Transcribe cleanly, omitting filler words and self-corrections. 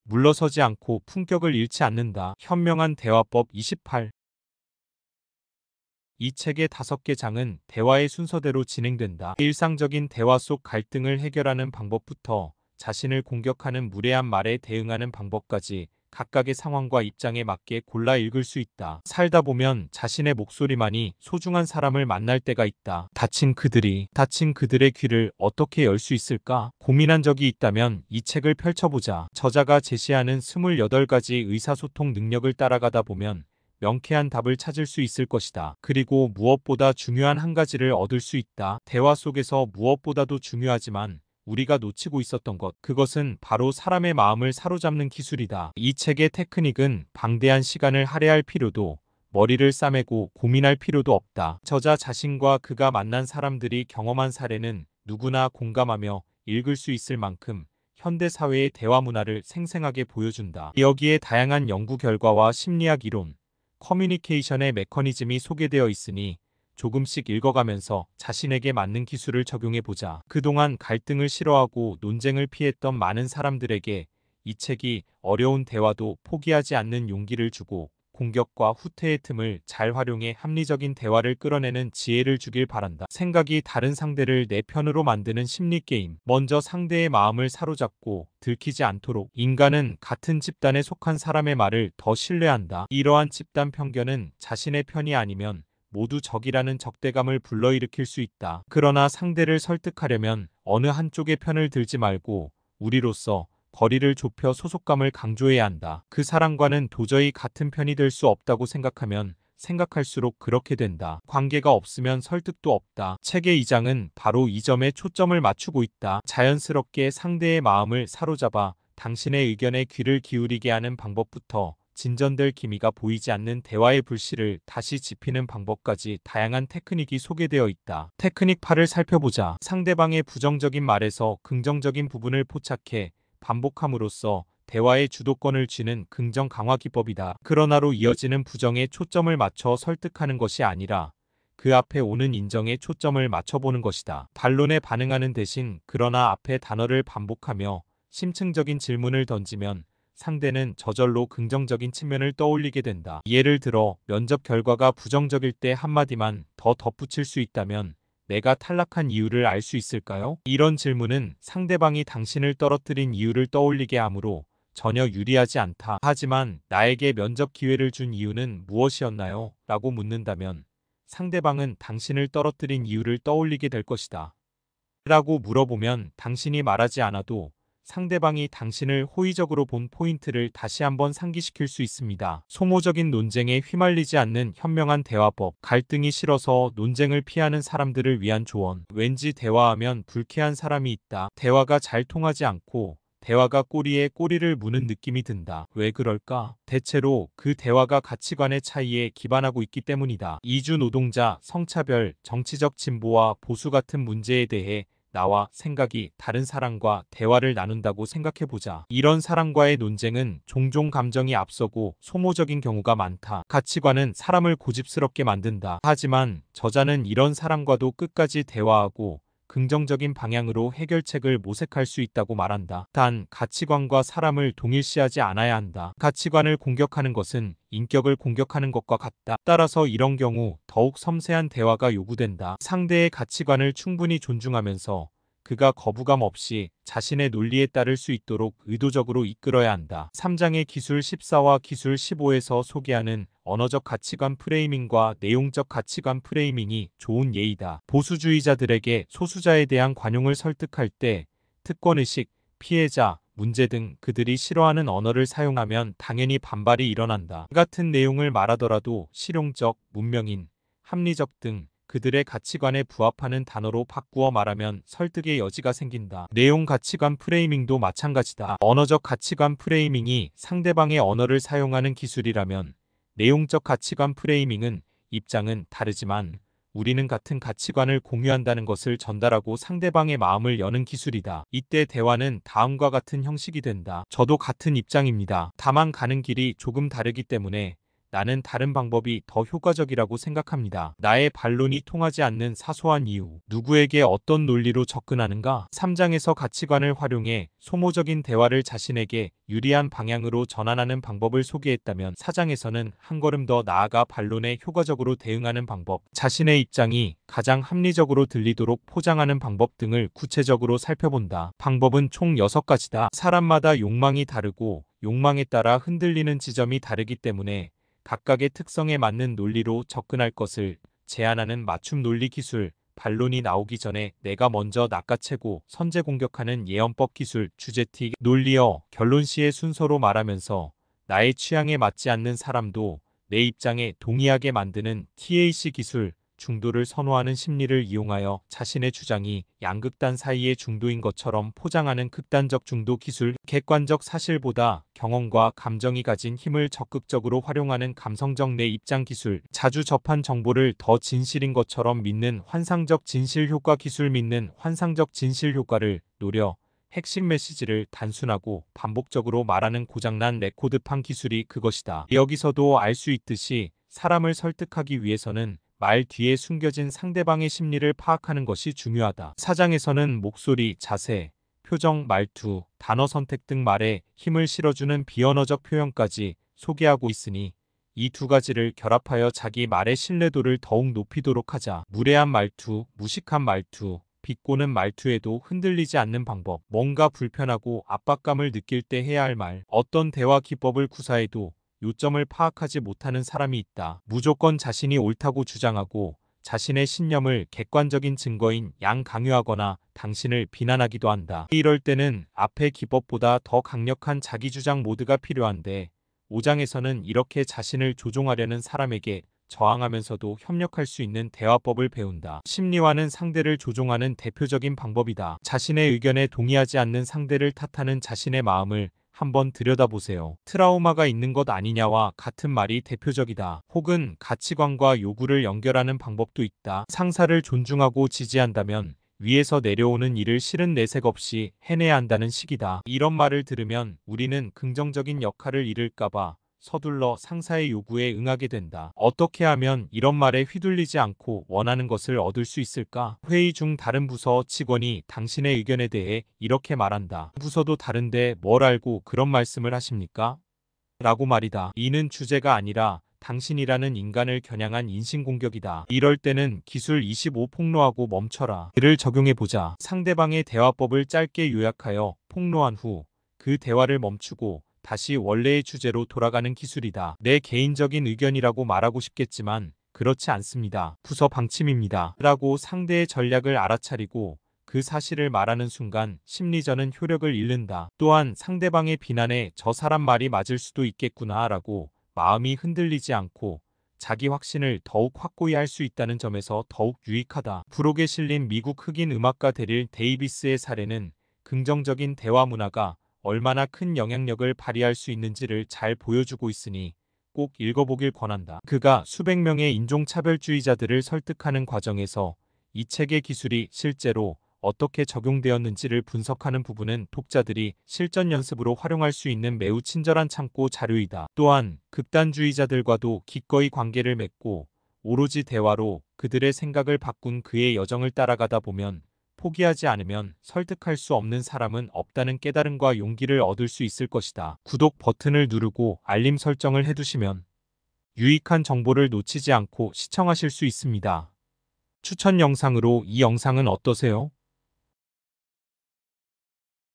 물러서지 않고 품격을 잃지 않는다. 현명한 대화법 28. 이 책의 5개 장은 대화의 순서대로 진행된다. 일상적인 대화 속 갈등을 해결하는 방법부터 자신을 공격하는 무례한 말에 대응하는 방법까지 각각의 상황과 입장에 맞게 골라 읽을 수 있다. 살다 보면 자신의 목소리만이 소중한 사람을 만날 때가 있다. 다친 그들의 귀를 어떻게 열 수 있을까? 고민한 적이 있다면 이 책을 펼쳐보자. 저자가 제시하는 28가지 의사소통 능력을 따라가다 보면 명쾌한 답을 찾을 수 있을 것이다. 그리고 무엇보다 중요한 한 가지를 얻을 수 있다. 대화 속에서 무엇보다도 중요하지만 우리가 놓치고 있었던 것, 그것은 바로 사람의 마음을 사로잡는 기술이다. 이 책의 테크닉은 방대한 시간을 할애할 필요도, 머리를 싸매고 고민할 필요도 없다. 저자 자신과 그가 만난 사람들이 경험한 사례는 누구나 공감하며 읽을 수 있을 만큼 현대 사회의 대화 문화를 생생하게 보여준다. 여기에 다양한 연구 결과와 심리학 이론, 커뮤니케이션의 메커니즘이 소개되어 있으니 조금씩 읽어가면서 자신에게 맞는 기술을 적용해보자. 그동안 갈등을 싫어하고 논쟁을 피했던 많은 사람들에게 이 책이 어려운 대화도 포기하지 않는 용기를 주고 공격과 후퇴의 틈을 잘 활용해 합리적인 대화를 끌어내는 지혜를 주길 바란다. 생각이 다른 상대를 내 편으로 만드는 심리게임. 먼저 상대의 마음을 사로잡고 들키지 않도록. 인간은 같은 집단에 속한 사람의 말을 더 신뢰한다. 이러한 집단 편견은 자신의 편이 아니면 모두 적이라는 적대감을 불러일으킬 수 있다. 그러나 상대를 설득하려면 어느 한쪽의 편을 들지 말고 우리로서 거리를 좁혀 소속감을 강조해야 한다. 그 사람과는 도저히 같은 편이 될 수 없다고 생각하면 생각할수록 그렇게 된다. 관계가 없으면 설득도 없다. 책의 2장은 바로 이 점에 초점을 맞추고 있다. 자연스럽게 상대의 마음을 사로잡아 당신의 의견에 귀를 기울이게 하는 방법부터 진전될 기미가 보이지 않는 대화의 불씨를 다시 지피는 방법까지 다양한 테크닉이 소개되어 있다. 테크닉 8을 살펴보자. 상대방의 부정적인 말에서 긍정적인 부분을 포착해 반복함으로써 대화의 주도권을 쥐는 긍정 강화 기법이다. 그러나로 이어지는 부정에 초점을 맞춰 설득하는 것이 아니라 그 앞에 오는 인정에 초점을 맞춰보는 것이다. 반론에 반응하는 대신 그러나 앞에 단어를 반복하며 심층적인 질문을 던지면 상대는 저절로 긍정적인 측면을 떠올리게 된다. 예를 들어 면접 결과가 부정적일 때 한마디만 더 덧붙일 수 있다면 내가 탈락한 이유를 알 수 있을까요? 이런 질문은 상대방이 당신을 떨어뜨린 이유를 떠올리게 하므로 전혀 유리하지 않다. 하지만 나에게 면접 기회를 준 이유는 무엇이었나요? 라고 묻는다면 상대방은 당신을 떨어뜨린 이유를 떠올리게 될 것이다. 라고 물어보면 당신이 말하지 않아도 상대방이 당신을 호의적으로 본 포인트를 다시 한번 상기시킬 수 있습니다. 소모적인 논쟁에 휘말리지 않는 현명한 대화법. 갈등이 싫어서 논쟁을 피하는 사람들을 위한 조언. 왠지 대화하면 불쾌한 사람이 있다. 대화가 잘 통하지 않고 대화가 꼬리에 꼬리를 무는 느낌이 든다. 왜 그럴까? 대체로 그 대화가 가치관의 차이에 기반하고 있기 때문이다. 이주 노동자, 성차별, 정치적 진보와 보수 같은 문제에 대해 나와 생각이 다른 사람과 대화를 나눈다고 생각해보자. 이런 사람과의 논쟁은 종종 감정이 앞서고 소모적인 경우가 많다. 가치관은 사람을 고집스럽게 만든다. 하지만 저자는 이런 사람과도 끝까지 대화하고 긍정적인 방향으로 해결책을 모색할 수 있다고 말한다. 단, 가치관과 사람을 동일시하지 않아야 한다. 가치관을 공격하는 것은 인격을 공격하는 것과 같다. 따라서 이런 경우 더욱 섬세한 대화가 요구된다. 상대의 가치관을 충분히 존중하면서 그가 거부감 없이 자신의 논리에 따를 수 있도록 의도적으로 이끌어야 한다. 3장의 기술 14와 기술 15에서 소개하는 언어적 가치관 프레이밍과 내용적 가치관 프레이밍이 좋은 예이다. 보수주의자들에게 소수자에 대한 관용을 설득할 때 특권의식, 피해자, 문제 등 그들이 싫어하는 언어를 사용하면 당연히 반발이 일어난다. 같은 내용을 말하더라도 실용적, 문명인, 합리적 등 그들의 가치관에 부합하는 단어로 바꾸어 말하면 설득의 여지가 생긴다. 내용 가치관 프레이밍도 마찬가지다. 언어적 가치관 프레이밍이 상대방의 언어를 사용하는 기술이라면 내용적 가치관 프레이밍은 입장은 다르지만 우리는 같은 가치관을 공유한다는 것을 전달하고 상대방의 마음을 여는 기술이다. 이때 대화는 다음과 같은 형식이 된다. 저도 같은 입장입니다. 다만 가는 길이 조금 다르기 때문에 나는 다른 방법이 더 효과적이라고 생각합니다. 나의 반론이 통하지 않는 사소한 이유. 누구에게 어떤 논리로 접근하는가? 3장에서 가치관을 활용해 소모적인 대화를 자신에게 유리한 방향으로 전환하는 방법을 소개했다면 4장에서는 한 걸음 더 나아가 반론에 효과적으로 대응하는 방법, 자신의 입장이 가장 합리적으로 들리도록 포장하는 방법 등을 구체적으로 살펴본다. 방법은 총 6가지다. 사람마다 욕망이 다르고 욕망에 따라 흔들리는 지점이 다르기 때문에 각각의 특성에 맞는 논리로 접근할 것을 제안하는 맞춤 논리 기술, 반론이 나오기 전에 내가 먼저 낚아채고 선제 공격하는 예언법 기술, 주제틱, 논리어, 결론 시의 순서로 말하면서 나의 취향에 맞지 않는 사람도 내 입장에 동의하게 만드는 TAC 기술, 중도를 선호하는 심리를 이용하여 자신의 주장이 양극단 사이의 중도인 것처럼 포장하는 극단적 중도 기술, 객관적 사실보다 경험과 감정이 가진 힘을 적극적으로 활용하는 감성적 내 입장 기술, 자주 접한 정보를 더 진실인 것처럼 믿는 환상적 진실 효과 기술, 믿는 환상적 진실 효과를 노려 핵심 메시지를 단순하고 반복적으로 말하는 고장난 레코드판 기술이 그것이다. 여기서도 알 수 있듯이 사람을 설득하기 위해서는 말 뒤에 숨겨진 상대방의 심리를 파악하는 것이 중요하다. 4장에서는 목소리, 자세, 표정, 말투, 단어 선택 등 말에 힘을 실어주는 비언어적 표현까지 소개하고 있으니 이 2가지를 결합하여 자기 말의 신뢰도를 더욱 높이도록 하자. 무례한 말투, 무식한 말투, 비꼬는 말투에도 흔들리지 않는 방법, 뭔가 불편하고 압박감을 느낄 때 해야 할 말, 어떤 대화 기법을 구사해도 요점을 파악하지 못하는 사람이 있다. 무조건 자신이 옳다고 주장하고 자신의 신념을 객관적인 증거인 양 강요하거나 당신을 비난하기도 한다. 이럴 때는 앞의 기법보다 더 강력한 자기주장 모드가 필요한데 5장에서는 이렇게 자신을 조종하려는 사람에게 저항하면서도 협력할 수 있는 대화법을 배운다. 심리화는 상대를 조종하는 대표적인 방법이다. 자신의 의견에 동의하지 않는 상대를 탓하는 자신의 마음을 한번 들여다보세요. 트라우마가 있는 것 아니냐와 같은 말이 대표적이다. 혹은 가치관과 요구를 연결하는 방법도 있다. 상사를 존중하고 지지한다면 위에서 내려오는 일을 실은 내색 없이 해내야 한다는 식이다. 이런 말을 들으면 우리는 긍정적인 역할을 잃을까봐 서둘러 상사의 요구에 응하게 된다. 어떻게 하면 이런 말에 휘둘리지 않고 원하는 것을 얻을 수 있을까? 회의 중 다른 부서 직원이 당신의 의견에 대해 이렇게 말한다. 부서도 다른데 뭘 알고 그런 말씀을 하십니까? 라고 말이다. 이는 주제가 아니라 당신이라는 인간을 겨냥한 인신공격이다. 이럴 때는 기술 25 폭로하고 멈춰라. 이를 적용해보자. 상대방의 대화법을 짧게 요약하여 폭로한 후 그 대화를 멈추고 다시 원래의 주제로 돌아가는 기술이다. 내 개인적인 의견이라고 말하고 싶겠지만 그렇지 않습니다. 부서 방침입니다. 라고 상대의 전략을 알아차리고 그 사실을 말하는 순간 심리전은 효력을 잃는다. 또한 상대방의 비난에 저 사람 말이 맞을 수도 있겠구나 라고 마음이 흔들리지 않고 자기 확신을 더욱 확고히 할 수 있다는 점에서 더욱 유익하다. 부록에 실린 미국 흑인 음악가 데릴 데이비스의 사례는 긍정적인 대화 문화가 얼마나 큰 영향력을 발휘할 수 있는지를 잘 보여주고 있으니 꼭 읽어보길 권한다. 그가 수백 명의 인종차별주의자들을 설득하는 과정에서 이 책의 기술이 실제로 어떻게 적용되었는지를 분석하는 부분은 독자들이 실전 연습으로 활용할 수 있는 매우 친절한 참고 자료이다. 또한 극단주의자들과도 기꺼이 관계를 맺고 오로지 대화로 그들의 생각을 바꾼 그의 여정을 따라가다 보면 포기하지 않으면 설득할 수 없는 사람은 없다는 깨달음과 용기를 얻을 수 있을 것이다. 구독 버튼을 누르고 알림 설정을 해두시면 유익한 정보를 놓치지 않고 시청하실 수 있습니다. 추천 영상으로 이 영상은 어떠세요?